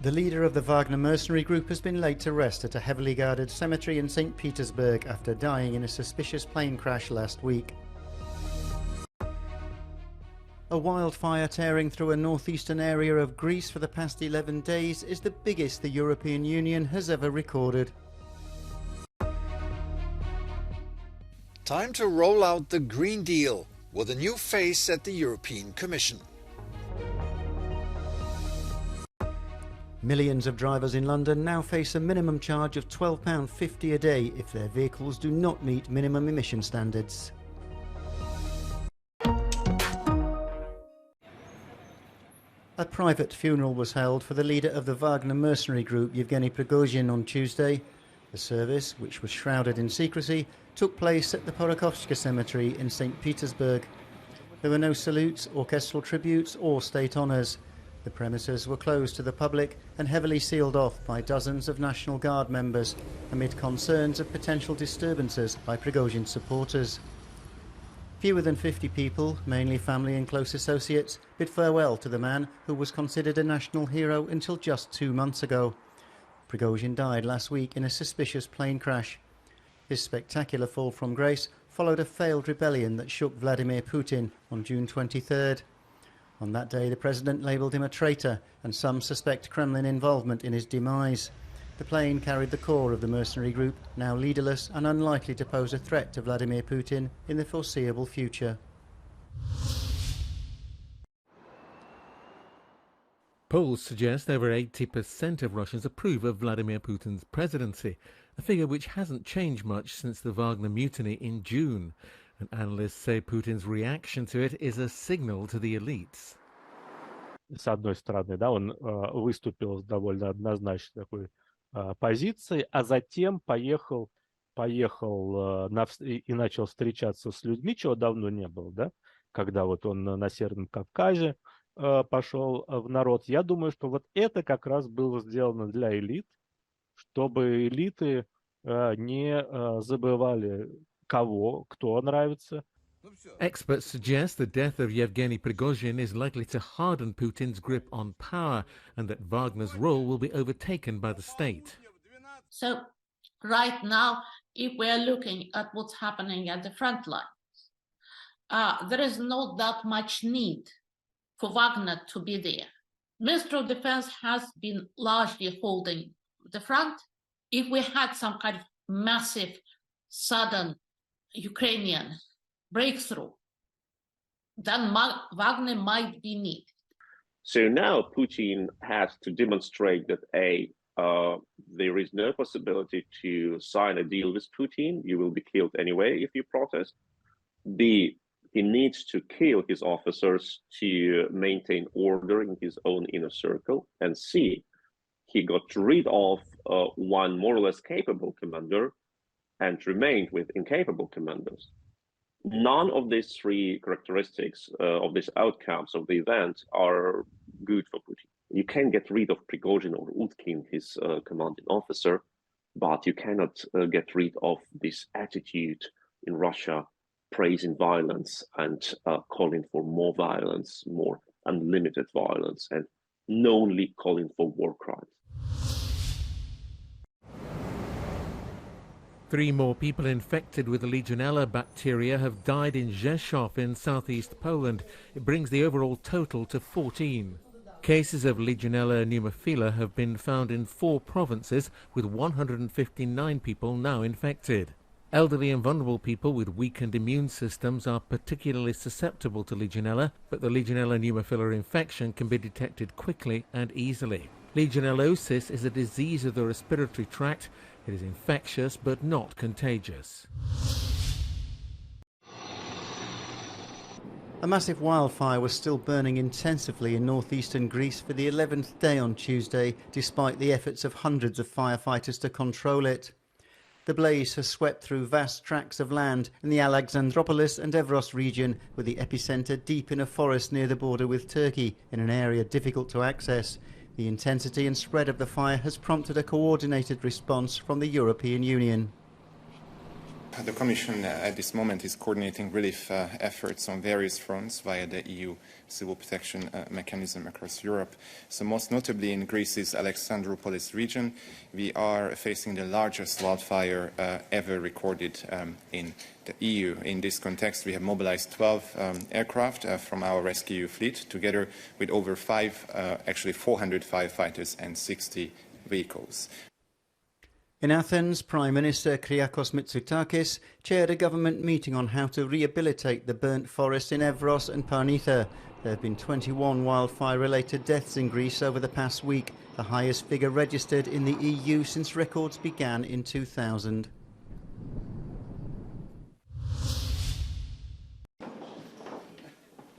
The leader of the Wagner mercenary group has been laid to rest at a heavily guarded cemetery in St. Petersburg after dying in a suspicious plane crash last week. A wildfire tearing through a northeastern area of Greece for the past 11 days is the biggest the European Union has ever recorded. Time to roll out the Green Deal with a new face at the European Commission. Millions of drivers in London now face a minimum charge of £12.50 a day if their vehicles do not meet minimum emission standards. A private funeral was held for the leader of the Wagner mercenary group, Yevgeny Prigozhin, on Tuesday. The service, which was shrouded in secrecy, took place at the Porokhovska cemetery in St. Petersburg. There were no salutes, orchestral tributes or state honours. The premises were closed to the public and heavily sealed off by dozens of National Guard members amid concerns of potential disturbances by Prigozhin supporters. Fewer than 50 people, mainly family and close associates, bid farewell to the man who was considered a national hero until just 2 months ago. Prigozhin died last week in a suspicious plane crash. His spectacular fall from grace followed a failed rebellion that shook Vladimir Putin on June 23rd. On that day, the president labelled him a traitor, and some suspect Kremlin involvement in his demise. The plane carried the core of the mercenary group, now leaderless and unlikely to pose a threat to Vladimir Putin in the foreseeable future. Polls suggest over 80% of Russians approve of Vladimir Putin's presidency, a figure which hasn't changed much since the Wagner mutiny in June. And analysts say Putin's reaction to it is a signal to the elites. С одной стороны, да, он выступил с довольно однозначной такой позицией, а затем поехал и начал встречаться с людьми, чего давно не было, да, когда вот он на Северном Кавказе пошел в народ. Я думаю, что вот это как раз было сделано для элит, чтобы элиты не забывали, кто нравится. Experts suggest the death of Yevgeny Prigozhin is likely to harden Putin's grip on power and that Wagner's role will be overtaken by the state. So right now, if we're looking at what's happening at the front lines, there is not that much need for Wagner to be there. Minister of Defense has been largely holding the front. If we had some kind of massive, sudden Ukrainian breakthrough, then Wagner might be needed. So now Putin has to demonstrate that there is no possibility to sign a deal with Putin. You will be killed anyway if you protest. B, he needs to kill his officers to maintain order in his own inner circle. And C, he got rid of one more or less capable commander and remained with incapable commanders. None of these three characteristics of these outcomes of the event are good for Putin. You can get rid of Prigozhin or Utkin, his commanding officer, but you cannot get rid of this attitude in Russia praising violence and calling for more violence, more unlimited violence, and knowingly calling for war crimes. 3 more people infected with the Legionella bacteria have died in Rzeszów in southeast Poland. It brings the overall total to 14. Cases of Legionella pneumophila have been found in 4 provinces, with 159 people now infected. Elderly and vulnerable people with weakened immune systems are particularly susceptible to Legionella, but the Legionella pneumophila infection can be detected quickly and easily. Legionellosis is a disease of the respiratory tract. It is infectious but not contagious. A massive wildfire was still burning intensively in northeastern Greece for the 11th day on Tuesday, despite the efforts of hundreds of firefighters to control it. The blaze has swept through vast tracts of land in the Alexandroupolis and Evros region, with the epicentre deep in a forest near the border with Turkey, in an area difficult to access. The intensity and spread of the fire has prompted a coordinated response from the European Union. the Commission at this moment is coordinating relief efforts on various fronts via the EU civil protection mechanism across Europe. So most notably in Greece's Alexandroupolis region, we are facing the largest wildfire ever recorded in the EU. In this context, we have mobilized 12 aircraft from our rescue fleet, together with over 400 firefighters and 60 vehicles. In Athens, Prime Minister Kyriakos Mitsotakis chaired a government meeting on how to rehabilitate the burnt forest in Evros and Parnitha. There have been 21 wildfire-related deaths in Greece over the past week, the highest figure registered in the EU since records began in 2000.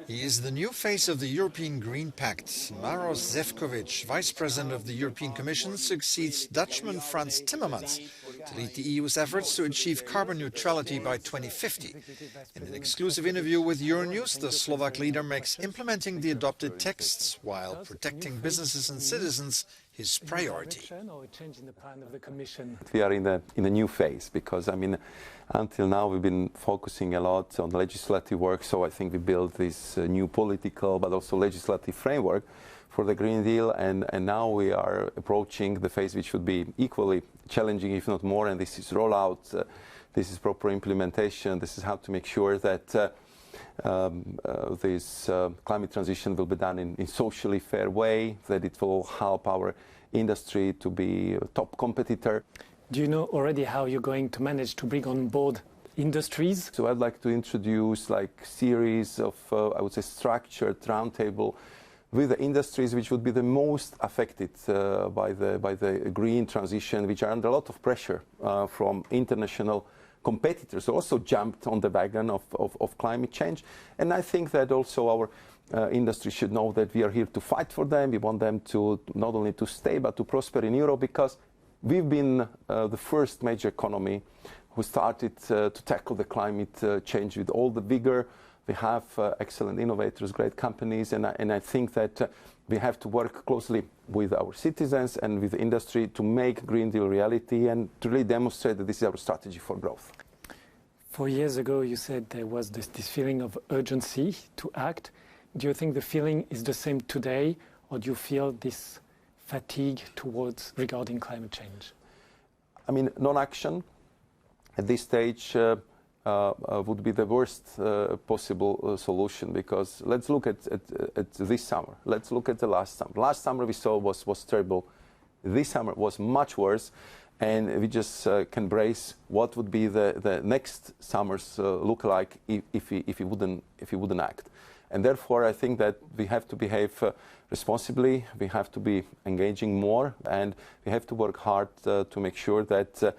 He is the new face of the European Green Pact. Maros Šefčovič, Vice President of the European Commission, succeeds Dutchman Frans Timmermans to lead the EU's efforts to achieve carbon neutrality by 2050. In an exclusive interview with Euronews, the Slovak leader makes implementing the adopted texts while protecting businesses and citizens his priority. We are in a new phase because, until now we've been focusing a lot on legislative work, so I think we built this new political but also legislative framework for the Green Deal, and now we are approaching the phase which would be equally challenging, if not more, and this is rollout, this is proper implementation, this is how to make sure that this climate transition will be done in socially fair way, that it will help our industry to be a top competitor. Do you know already how you're going to manage to bring on board industries? So I'd like to introduce series of, I would say, structured roundtable with the industries which would be the most affected by the green transition, which are under a lot of pressure from international competitors who also jumped on the wagon of climate change. And I think that also our industry should know that we are here to fight for them. We want them to not only to stay but to prosper in Europe, because we've been the first major economy who started to tackle the climate change with all the vigor. We have excellent innovators, great companies, and I think that we have to work closely with our citizens and with the industry to make Green Deal reality and to really demonstrate that this is our strategy for growth. 4 years ago, you said there was this feeling of urgency to act. Do you think the feeling is the same today, or do you feel this fatigue regarding climate change? Non-action at this stage would be the worst possible solution, because let's look at this summer. Let's look at the last summer. Last summer we saw was terrible. This summer was much worse, and we just can brace what would be the next summers look like if we wouldn't act. And therefore, I think that we have to behave responsibly, we have to be engaging more, and we have to work hard to make sure that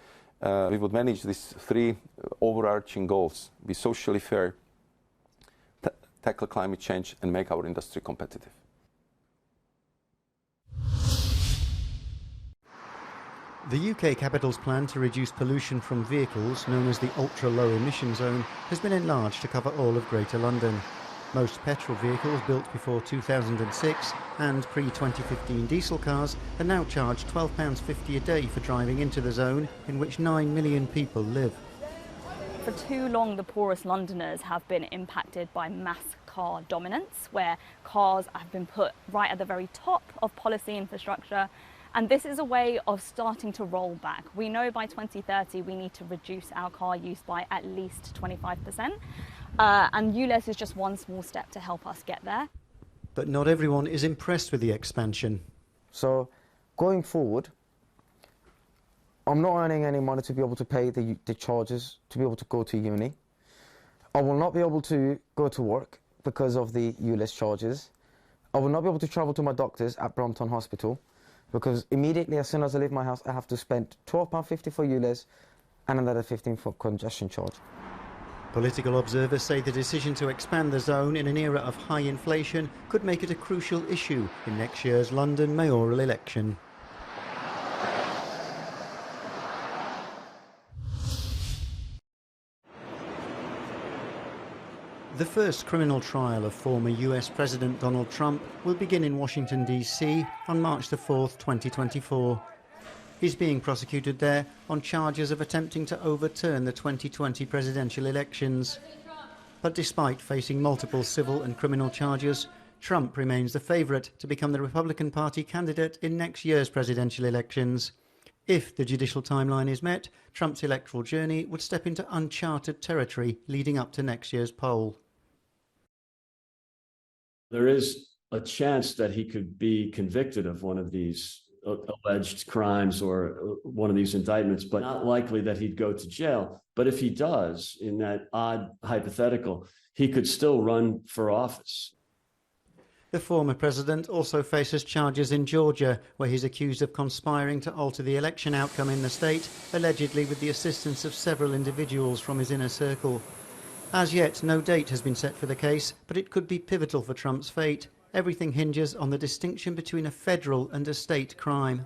we would manage these three overarching goals: be socially fair, tackle climate change, and make our industry competitive. The UK capital's plan to reduce pollution from vehicles, known as the ultra-low emission zone, has been enlarged to cover all of Greater London. Most petrol vehicles built before 2006 and pre-2015 diesel cars are now charged £12.50 a day for driving into the zone in which 9 million people live. For too long, the poorest Londoners have been impacted by mass car dominance, where cars have been put right at the very top of policy infrastructure. And this is a way of starting to roll back. We know by 2030 we need to reduce our car use by at least 25%. And ULEZ is just one small step to help us get there. But not everyone is impressed with the expansion. So going forward, I'm not earning any money to be able to pay the charges to be able to go to uni. I will not be able to go to work because of the ULEZ charges. I will not be able to travel to my doctors at Brompton Hospital, because immediately as soon as I leave my house I have to spend £12.50 for ULEZ and another £15 for congestion charge. Political observers say the decision to expand the zone in an era of high inflation could make it a crucial issue in next year's London mayoral election. The first criminal trial of former US President Donald Trump will begin in Washington, D.C. on March the 4th, 2024. He's being prosecuted there on charges of attempting to overturn the 2020 presidential elections. But despite facing multiple civil and criminal charges, Trump remains the favourite to become the Republican Party candidate in next year's presidential elections. If the judicial timeline is met, Trump's electoral journey would step into uncharted territory leading up to next year's poll. There is a chance that he could be convicted of one of these alleged crimes or one of these indictments, but not likely that he'd go to jail. But if he does, in that odd hypothetical, he could still run for office. The former president also faces charges in Georgia, where he's accused of conspiring to alter the election outcome in the state, allegedly with the assistance of several individuals from his inner circle. As yet, no date has been set for the case, but it could be pivotal for Trump's fate. Everything hinges on the distinction between a federal and a state crime.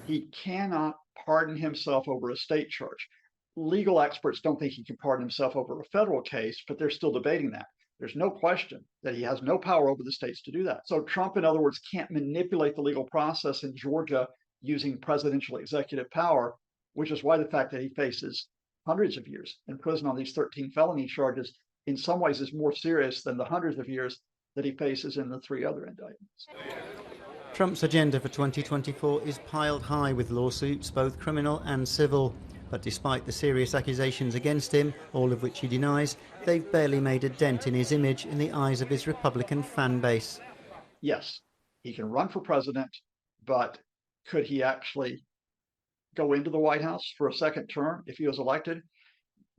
He cannot pardon himself over a state charge. Legal experts don't think he can pardon himself over a federal case, but they're still debating that. There's no question that he has no power over the states to do that. So Trump, in other words, can't manipulate the legal process in Georgia using presidential executive power, which is why the fact that he faces hundreds of years in prison on these 13 felony charges in some ways is more serious than the hundreds of years that he faces in the 3 other indictments. Trump's agenda for 2024 is piled high with lawsuits, both criminal and civil. But despite the serious accusations against him, all of which he denies, they've barely made a dent in his image in the eyes of his Republican fan base. Yes, he can run for president, but could he actually go into the White House for a second term if he was elected?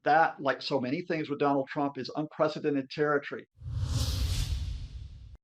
That, like so many things with Donald Trump, is unprecedented territory.